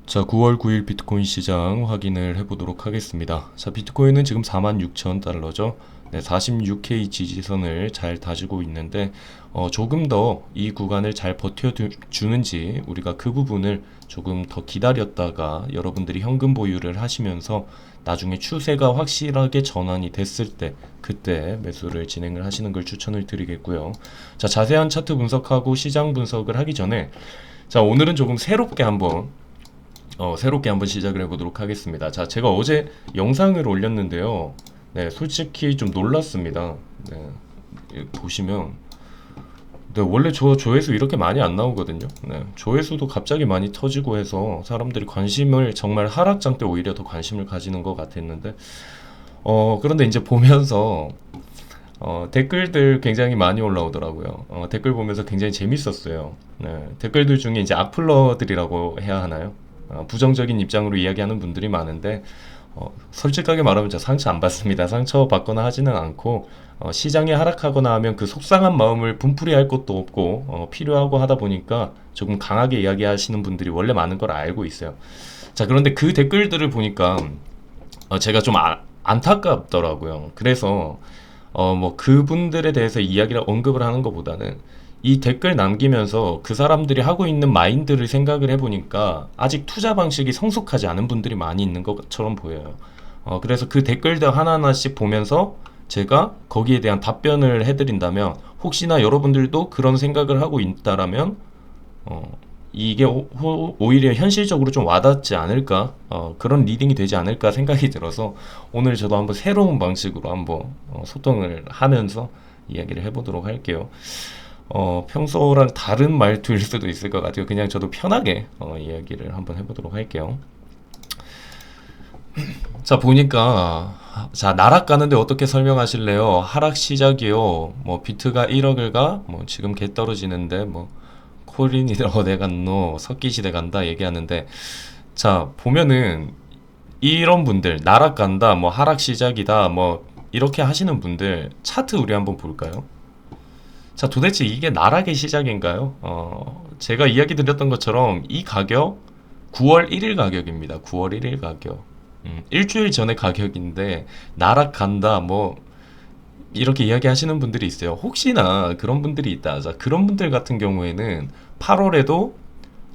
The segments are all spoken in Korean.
자, 9월 9일 비트코인 시장 확인을 해보도록 하겠습니다. 자, 비트코인은 지금 46,000달러죠. 네, 46K 지지선을 잘 다지고 있는데 조금 더 이 구간을 잘 버텨주는지 우리가 그 부분을 조금 더 기다렸다가 여러분들이 현금 보유를 하시면서 나중에 추세가 확실하게 전환이 됐을 때 그때 매수를 진행을 하시는 걸 추천을 드리겠고요. 자, 자세한 차트 분석하고 시장 분석을 하기 전에 자, 오늘은 조금 새롭게 한번 시작을 해보도록 하겠습니다. 자, 제가 어제 영상을 올렸는데요. 네, 솔직히 좀 놀랐습니다. 네, 보시면, 네, 원래 조회수 이렇게 많이 안 나오거든요. 네, 조회수도 갑자기 많이 터지고 해서 사람들이 관심을 정말 하락장 때 오히려 더 관심을 가지는 것 같았는데, 그런데 이제 보면서, 댓글들 굉장히 많이 올라오더라고요. 댓글 보면서 굉장히 재밌었어요. 네, 댓글들 중에 이제 악플러들이라고 해야 하나요? 부정적인 입장으로 이야기하는 분들이 많은데 솔직하게 말하면 저 상처 안 받습니다. 상처 받거나 하지는 않고 시장이 하락하거나 하면 그 속상한 마음을 분풀이할 것도 없고 필요하고 하다 보니까 조금 강하게 이야기하시는 분들이 원래 많은 걸 알고 있어요. 자, 그런데 그 댓글들을 보니까 제가 좀 안타깝더라고요. 그래서 뭐 그분들에 대해서 이야기를 언급을 하는 것보다는 이 댓글 남기면서 그 사람들이 하고 있는 마인드를 생각을 해보니까 아직 투자 방식이 성숙하지 않은 분들이 많이 있는 것처럼 보여요. 그래서 그 댓글들 하나하나씩 보면서 제가 거기에 대한 답변을 해드린다면 혹시나 여러분들도 그런 생각을 하고 있다라면 이게 오히려 현실적으로 좀 와닿지 않을까 그런 리딩이 되지 않을까 생각이 들어서 오늘 저도 한번 새로운 방식으로 한번 소통을 하면서 이야기를 해보도록 할게요. 평소랑 다른 말투일 수도 있을 것 같아요. 그냥 저도 편하게 이야기를 한번 해보도록 할게요. 자, 보니까 자, 나락 가는데 어떻게 설명하실래요? 하락 시작이요. 뭐 비트가 1억을 가, 뭐 지금 개 떨어지는데 뭐 코린이 어디 갔노? 석기시대 간다 얘기하는데 자, 보면은 이런 분들 나락 간다, 뭐 하락 시작이다, 뭐 이렇게 하시는 분들 차트 우리 한번 볼까요? 자, 도대체 이게 나락의 시작인가요? 제가 이야기 드렸던 것처럼 이 가격 9월 1일 가격입니다. 9월 1일 가격. 일주일 전의 가격인데 나락간다 뭐 이렇게 이야기하시는 분들이 있어요. 혹시나 그런 분들이 있다. 자, 그런 분들 같은 경우에는 8월에도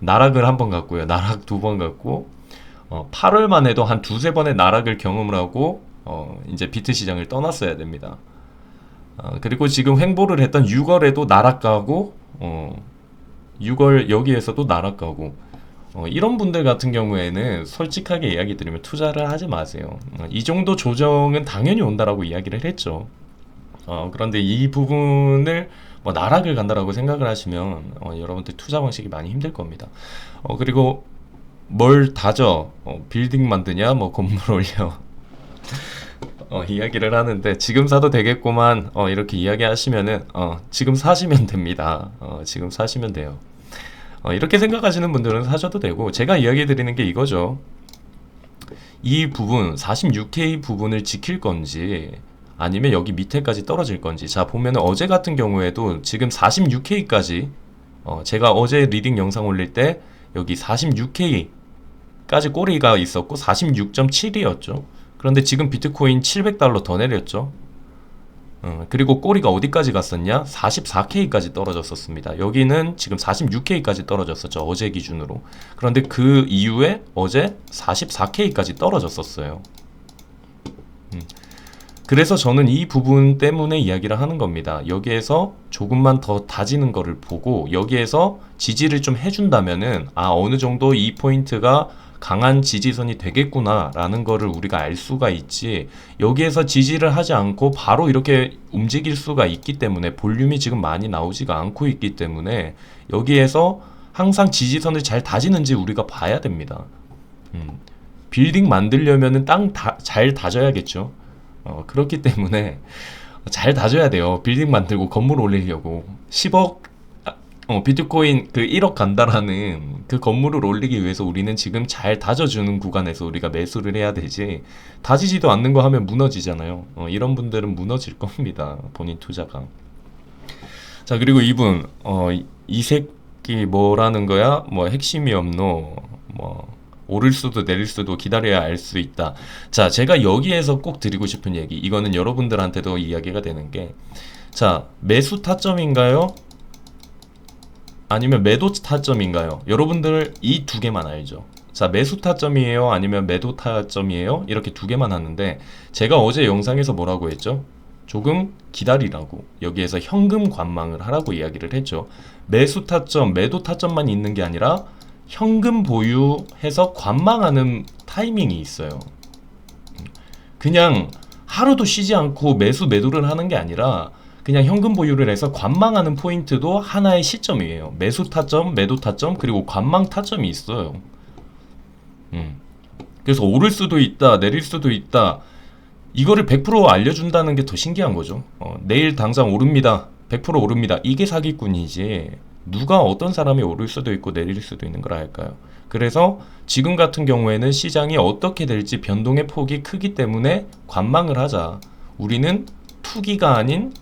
나락을 한 번 갔고요. 나락 두 번 갔고 8월만 해도 한 두세 번의 나락을 경험을 하고 이제 비트 시장을 떠났어야 됩니다. 그리고 지금 횡보를 했던 6월에도 나락가고 6월 여기에서도 나락가고 이런 분들 같은 경우에는 솔직하게 이야기 드리면 투자를 하지 마세요. 이 정도 조정은 당연히 온다라고 이야기를 했죠. 그런데 이 부분을 뭐 나락을 간다라고 생각을 하시면 여러분들 투자 방식이 많이 힘들 겁니다. 그리고 뭘 다져? 빌딩 만드냐? 뭐 건물 올려? 이야기를 하는데 지금 사도 되겠구만 이렇게 이야기하시면은 지금 사시면 됩니다. 지금 사시면 돼요. 이렇게 생각하시는 분들은 사셔도 되고 제가 이야기 드리는 게 이거죠. 이 부분 46K 부분을 지킬 건지 아니면 여기 밑에까지 떨어질 건지 자 보면은 어제 같은 경우에도 지금 46K까지 제가 어제 리딩 영상 올릴 때 여기 46K까지 꼬리가 있었고 46.7이었죠. 그런데 지금 비트코인 700달러 더 내렸죠. 그리고 꼬리가 어디까지 갔었냐? 44K까지 떨어졌었습니다. 여기는 지금 46K까지 떨어졌었죠. 어제 기준으로. 그런데 그 이후에 어제 44K까지 떨어졌었어요. 그래서 저는 이 부분 때문에 이야기를 하는 겁니다. 여기에서 조금만 더 다지는 거를 보고 여기에서 지지를 좀 해준다면은 어느 정도 이 포인트가 강한 지지선이 되겠구나 라는 거를 우리가 알 수가 있지 여기에서 지지를 하지 않고 바로 이렇게 움직일 수가 있기 때문에 볼륨이 지금 많이 나오지가 않고 있기 때문에 여기에서 항상 지지선을 잘 다지는지 우리가 봐야 됩니다. 빌딩 만들려면은 땅 잘 다져야겠죠. 그렇기 때문에 잘 다져야 돼요. 빌딩 만들고 건물 올리려고 10억 비트코인 그 1억 간다라는 그 건물을 올리기 위해서 우리는 지금 잘 다져주는 구간에서 우리가 매수를 해야 되지 다지지도 않는 거 하면 무너지잖아요. 이런 분들은 무너질 겁니다. 본인 투자가. 자, 그리고 이분 이 새끼 뭐라는 거야? 뭐 핵심이 없노? 뭐 오를 수도 내릴 수도 기다려야 알 수 있다. 자, 제가 여기에서 꼭 드리고 싶은 얘기, 이거는 여러분들한테도 이야기가 되는 게, 자, 매수 타점인가요? 아니면 매도 타점인가요? 여러분들 이 두 개만 알죠. 자, 매수 타점이에요? 아니면 매도 타점이에요? 이렇게 두 개만 하는데, 제가 어제 영상에서 뭐라고 했죠? 조금 기다리라고, 여기에서 현금 관망을 하라고 이야기를 했죠. 매수 타점, 매도 타점만 있는 게 아니라 현금 보유해서 관망하는 타이밍이 있어요. 그냥 하루도 쉬지 않고 매수 매도를 하는 게 아니라 그냥 현금 보유를 해서 관망하는 포인트도 하나의 시점이에요. 매수 타점, 매도 타점, 그리고 관망 타점이 있어요. 그래서 오를 수도 있다, 내릴 수도 있다. 이거를 100% 알려준다는 게 더 신기한 거죠. 내일 당장 오릅니다. 100% 오릅니다. 이게 사기꾼이지. 누가 어떤 사람이 오를 수도 있고 내릴 수도 있는 걸 알까요? 그래서 지금 같은 경우에는 시장이 어떻게 될지 변동의 폭이 크기 때문에 관망을 하자. 우리는 투기가 아닌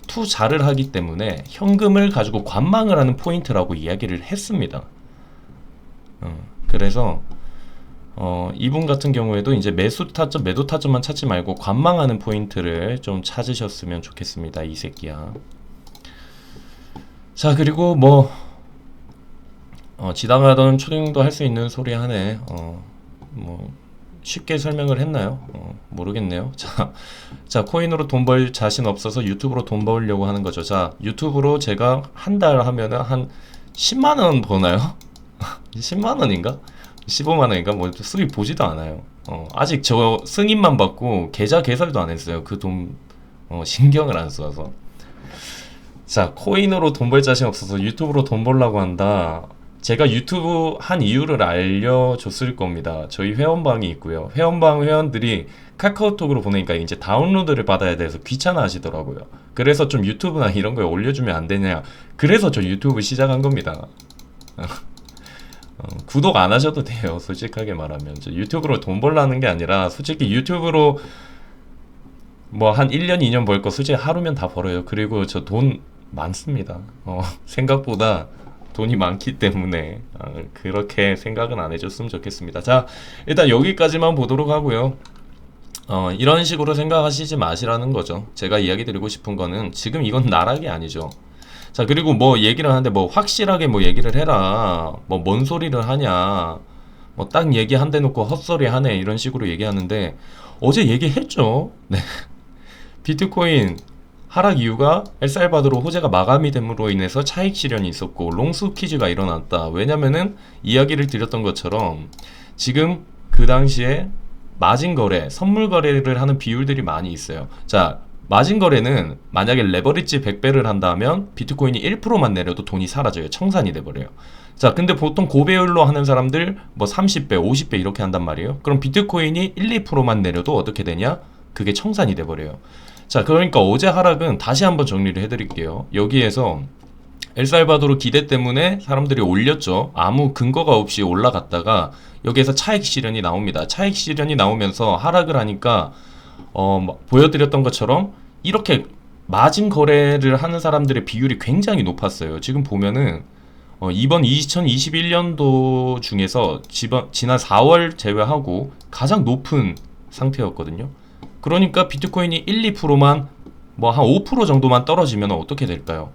투자를 하기 때문에 현금을 가지고 관망을 하는 포인트라고 이야기를 했습니다. 그래서 이분 같은 경우에도 이제 매수 타점, 매도 타점만 찾지 말고 관망하는 포인트를 좀 찾으셨으면 좋겠습니다. 이 새끼야. 자, 그리고 뭐 지나가던 초딩도 할 수 있는 소리 하네. 뭐 쉽게 설명을 했나요? 모르겠네요. 자, 코인으로 돈 벌 자신 없어서 유튜브로 돈 벌려고 하는 거죠. 자, 유튜브로 제가 한 달 하면은 한 10만 원 버나요? 10만 원인가? 15만 원인가? 뭐 수익 보지도 않아요. 아직 저 승인만 받고 계좌 개설도 안 했어요. 그 돈 신경을 안 써서. 자, 코인으로 돈 벌 자신 없어서 유튜브로 돈 벌려고 한다. 제가 유튜브 한 이유를 알려줬을 겁니다. 저희 회원방이 있고요. 회원방 회원들이 카카오톡으로 보내니까 이제 다운로드를 받아야 돼서 귀찮아 하시더라고요. 그래서 좀 유튜브나 이런 거에 올려주면 안 되냐. 그래서 저 유튜브 시작한 겁니다. 구독 안 하셔도 돼요. 솔직하게 말하면. 저 유튜브로 돈 벌라는 게 아니라 솔직히 유튜브로 뭐 한 1년, 2년 벌 거 솔직히 하루면 다 벌어요. 그리고 저 돈 많습니다. 생각보다 돈이 많기 때문에 그렇게 생각은 안 해줬으면 좋겠습니다. 자, 일단 여기까지만 보도록 하고요. 이런 식으로 생각하시지 마시라는 거죠. 제가 이야기 드리고 싶은 거는 지금 이건 나락이 아니죠. 자, 그리고 뭐 얘기를 하는데 뭐 확실하게 뭐 얘기를 해라. 뭐 뭔 소리를 하냐. 뭐 딱 얘기 한 대 놓고 헛소리 하네. 이런 식으로 얘기하는데 어제 얘기했죠. 네. 비트코인 하락 이유가 엘살바도르 호재가 마감이 됨으로 인해서 차익 실현이 있었고 롱스퀴즈가 일어났다. 왜냐면은 이야기를 드렸던 것처럼 지금 그 당시에 마진 거래, 선물 거래를 하는 비율들이 많이 있어요. 자, 마진 거래는 만약에 레버리지 100배를 한다면 비트코인이 1%만 내려도 돈이 사라져요. 청산이 돼버려요. 자, 근데 보통 고배율로 하는 사람들 뭐 30배, 50배 이렇게 한단 말이에요. 그럼 비트코인이 1, 2%만 내려도 어떻게 되냐? 그게 청산이 돼버려요. 자, 그러니까 어제 하락은 다시 한번 정리를 해드릴게요. 여기에서 엘살바도르 기대 때문에 사람들이 올렸죠. 아무 근거가 없이 올라갔다가 여기에서 차익 실현이 나옵니다. 차익 실현이 나오면서 하락을 하니까 보여드렸던 것처럼 이렇게 마진 거래를 하는 사람들의 비율이 굉장히 높았어요. 지금 보면은 이번 2021년도 중에서 지난 4월 제외하고 가장 높은 상태였거든요. 그러니까 비트코인이 1, 2%만 뭐 한 5% 정도만 떨어지면 어떻게 될까요?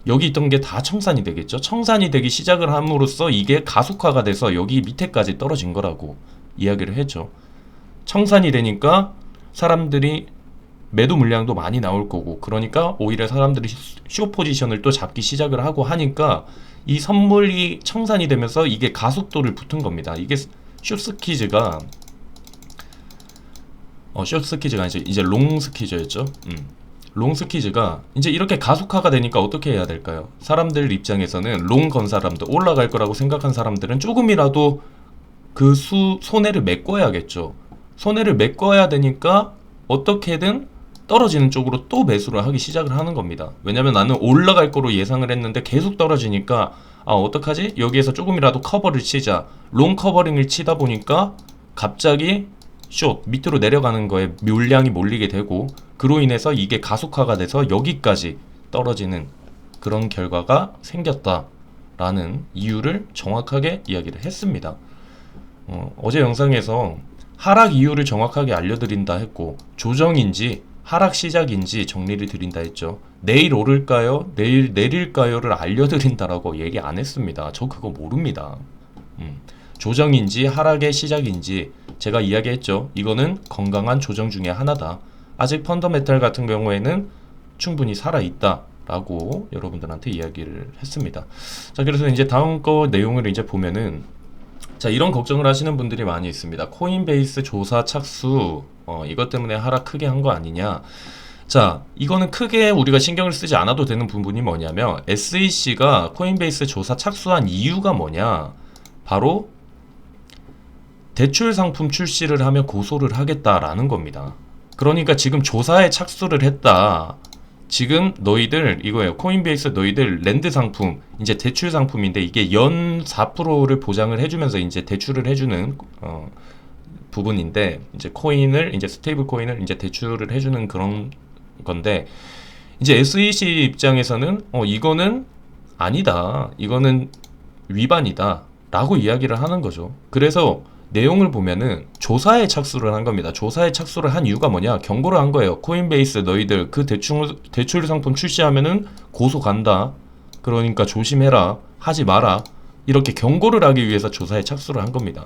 여기 있던 게 다 청산이 되겠죠. 청산이 되기 시작을 함으로써 이게 가속화가 돼서 여기 밑에까지 떨어진 거라고 이야기를 했죠. 청산이 되니까 사람들이 매도 물량도 많이 나올 거고, 그러니까 오히려 사람들이 숏 포지션을 또 잡기 시작을 하고 하니까 이 선물이 청산이 되면서 이게 가속도를 붙은 겁니다. 이게 숏스퀴즈가 숏스퀴즈가 이제 롱스퀴즈였죠. 롱스퀴즈가 이제 이렇게 가속화가 되니까 어떻게 해야 될까요? 사람들 입장에서는 롱 건 사람들, 올라갈 거라고 생각한 사람들은 조금이라도 그 손해를 메꿔야겠죠. 손해를 메꿔야 되니까 어떻게든 떨어지는 쪽으로 또 매수를 하기 시작을 하는 겁니다. 왜냐면 나는 올라갈 거로 예상을 했는데 계속 떨어지니까 어떡하지? 여기에서 조금이라도 커버를 치자. 롱 커버링을 치다 보니까 갑자기 숏 밑으로 내려가는 거에 물량이 몰리게 되고, 그로 인해서 이게 가속화가 돼서 여기까지 떨어지는 그런 결과가 생겼다라는 이유를 정확하게 이야기를 했습니다. 어제 영상에서 하락 이유를 정확하게 알려드린다 했고, 조정인지 하락 시작인지 정리를 드린다 했죠. 내일 오를까요? 내일 내릴까요?를 알려드린다라고 얘기 안 했습니다. 저 그거 모릅니다. 조정인지 하락의 시작인지 제가 이야기했죠. 이거는 건강한 조정 중에 하나다. 아직 펀더메탈 같은 경우에는 충분히 살아있다 라고 여러분들한테 이야기를 했습니다. 자, 그래서 이제 다음 거 내용을 이제 보면은, 자, 이런 걱정을 하시는 분들이 많이 있습니다. 코인베이스 조사 착수, 이것 때문에 하락 크게 한 거 아니냐. 자, 이거는 크게 우리가 신경을 쓰지 않아도 되는 부분이 뭐냐면, SEC가 코인베이스 조사 착수한 이유가 뭐냐. 바로 대출 상품 출시를 하면 고소를 하겠다라는 겁니다. 그러니까 지금 조사에 착수를 했다. 지금 너희들 이거예요. 코인베이스 너희들 랜드 상품, 이제 대출 상품인데 이게 연 4%를 보장을 해주면서 이제 대출을 해주는 부분인데, 이제 코인을 이제 스테이블 코인을 이제 대출을 해주는 그런 건데, 이제 SEC 입장에서는 이거는 아니다. 이거는 위반이다. 라고 이야기를 하는 거죠. 그래서 내용을 보면은 조사에 착수를 한 겁니다. 조사에 착수를 한 이유가 뭐냐? 경고를 한 거예요. 코인베이스 너희들 그 대출 상품 출시하면은 고소 간다. 그러니까 조심해라. 하지 마라. 이렇게 경고를 하기 위해서 조사에 착수를 한 겁니다.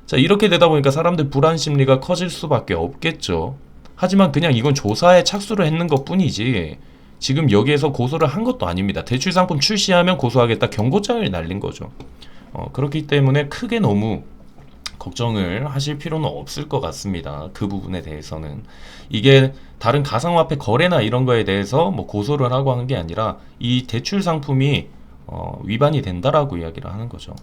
자, 이렇게 되다 보니까 사람들 불안 심리가 커질 수밖에 없겠죠. 하지만 그냥 이건 조사에 착수를 했는 것 뿐이지 지금 여기에서 고소를 한 것도 아닙니다. 대출 상품 출시하면 고소하겠다 경고장을 날린 거죠. 그렇기 때문에 크게 너무 걱정을 하실 필요는 없을 것 같습니다. 그 부분에 대해서는. 이게 다른 가상화폐 거래나 이런 거에 대해서 뭐 고소를 하고 하는 게 아니라 이 대출 상품이 위반이 된다라고 이야기를 하는 거죠.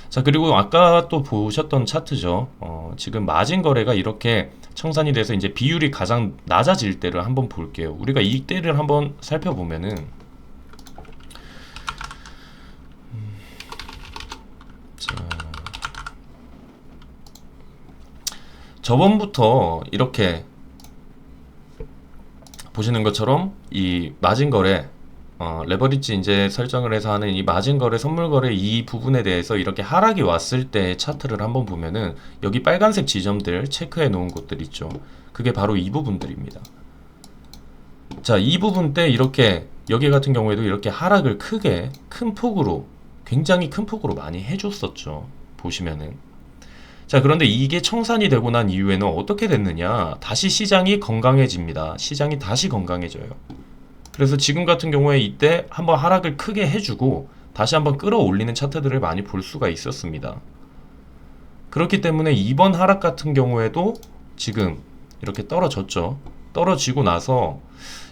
자, 그리고 아까 또 보셨던 차트죠. 지금 마진 거래가 이렇게 청산이 돼서 이제 비율이 가장 낮아질 때를 한번 볼게요. 우리가 이때를 한번 살펴보면은, 자, 저번부터 이렇게 보시는 것처럼 이 마진 거래, 레버리지 이제 설정을 해서 하는 이 마진 거래, 선물 거래 이 부분에 대해서 이렇게 하락이 왔을 때 차트를 한번 보면은 여기 빨간색 지점들 체크해 놓은 곳들 있죠. 그게 바로 이 부분들입니다. 자, 이 부분 때 이렇게 여기 같은 경우에도 이렇게 하락을 크게 큰 폭으로, 굉장히 큰 폭으로 많이 해줬었죠. 보시면은. 자, 그런데 이게 청산이 되고 난 이후에는 어떻게 됐느냐? 다시 시장이 건강해집니다. 시장이 다시 건강해져요. 그래서 지금 같은 경우에 이때 한번 하락을 크게 해주고 다시 한번 끌어올리는 차트들을 많이 볼 수가 있었습니다. 그렇기 때문에 이번 하락 같은 경우에도 지금 이렇게 떨어졌죠. 떨어지고 나서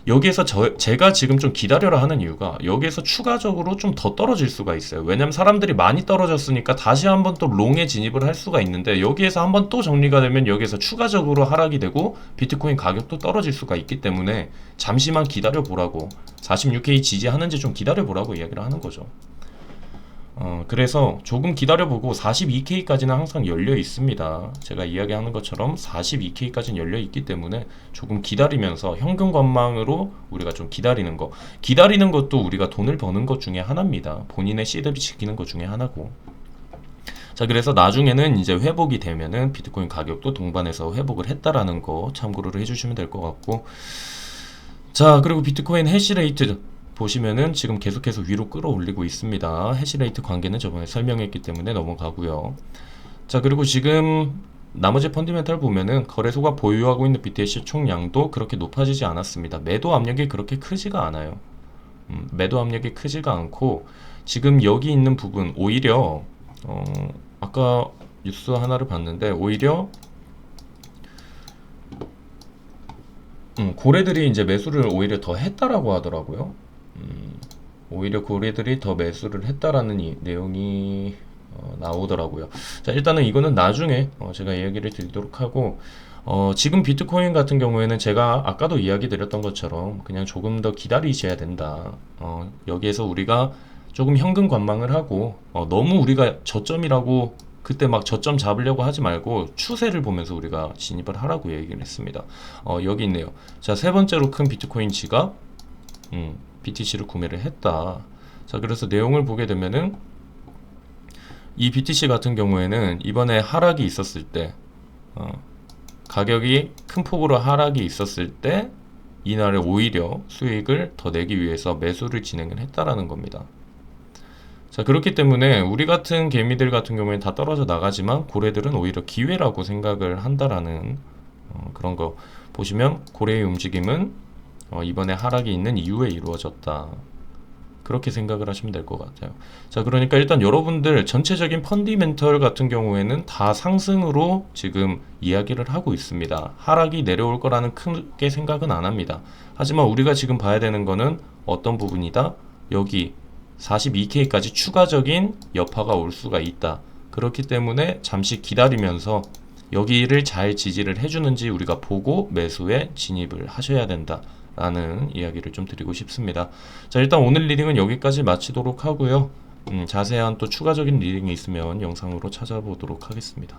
여기에서 제가 지금 좀 기다려라 하는 이유가, 여기에서 추가적으로 좀 더 떨어질 수가 있어요. 왜냐면 사람들이 많이 떨어졌으니까 다시 한번 또 롱에 진입을 할 수가 있는데, 여기에서 한번 또 정리가 되면 여기에서 추가적으로 하락이 되고 비트코인 가격도 떨어질 수가 있기 때문에 잠시만 기다려 보라고, 46K 지지하는지 좀 기다려 보라고 이야기를 하는 거죠. 그래서 조금 기다려보고 42K까지는 항상 열려 있습니다. 제가 이야기하는 것처럼 42K까지는 열려 있기 때문에 조금 기다리면서 현금 관망으로 우리가 좀 기다리는 거. 기다리는 것도 우리가 돈을 버는 것 중에 하나입니다. 본인의 시드를 지키는 것 중에 하나고. 자, 그래서 나중에는 이제 회복이 되면은 비트코인 가격도 동반해서 회복을 했다라는 거 참고를 해주시면 될 것 같고. 자, 그리고 비트코인 해시레이트 보시면은 지금 계속해서 위로 끌어올리고 있습니다. 해시레이트 관계는 저번에 설명했기 때문에 넘어가고요. 자, 그리고 지금 나머지 펀디멘탈 보면은 거래소가 보유하고 있는 BTC 총량도 그렇게 높아지지 않았습니다. 매도 압력이 그렇게 크지가 않아요. 매도 압력이 크지가 않고, 지금 여기 있는 부분 오히려 아까 뉴스 하나를 봤는데 오히려 고래들이 이제 매수를 오히려 더 했다라고 하더라고요. 오히려 고래들이 더 매수를 했다라는 내용이 나오더라고요. 자, 일단은 이거는 나중에 제가 이야기를 드리도록 하고, 지금 비트코인 같은 경우에는 제가 아까도 이야기 드렸던 것처럼 그냥 조금 더 기다리셔야 된다. 여기에서 우리가 조금 현금 관망을 하고, 너무 우리가 저점이라고 그때 막 저점 잡으려고 하지 말고 추세를 보면서 우리가 진입을 하라고 얘기를 했습니다. 여기 있네요. 자, 세 번째로 큰 비트코인 지갑, BTC를 구매를 했다. 자, 그래서 내용을 보게 되면은 이 BTC 같은 경우에는 이번에 하락이 있었을 때, 가격이 큰 폭으로 하락이 있었을 때 이날에 오히려 수익을 더 내기 위해서 매수를 진행을 했다라는 겁니다. 자, 그렇기 때문에 우리 같은 개미들 같은 경우에는 다 떨어져 나가지만 고래들은 오히려 기회라고 생각을 한다라는 그런 거 보시면 고래의 움직임은 이번에 하락이 있는 이후에 이루어졌다. 그렇게 생각을 하시면 될 것 같아요. 자, 그러니까 일단 여러분들 전체적인 펀디멘털 같은 경우에는 다 상승으로 지금 이야기를 하고 있습니다. 하락이 내려올 거라는 크게 생각은 안 합니다. 하지만 우리가 지금 봐야 되는 거는 어떤 부분이다? 여기 42K까지 추가적인 여파가 올 수가 있다. 그렇기 때문에 잠시 기다리면서 여기를 잘 지지를 해주는지 우리가 보고 매수에 진입을 하셔야 된다 라는 이야기를 좀 드리고 싶습니다. 자, 일단 오늘 리딩은 여기까지 마치도록 하고요. 자세한 또 추가적인 리딩이 있으면 영상으로 찾아보도록 하겠습니다.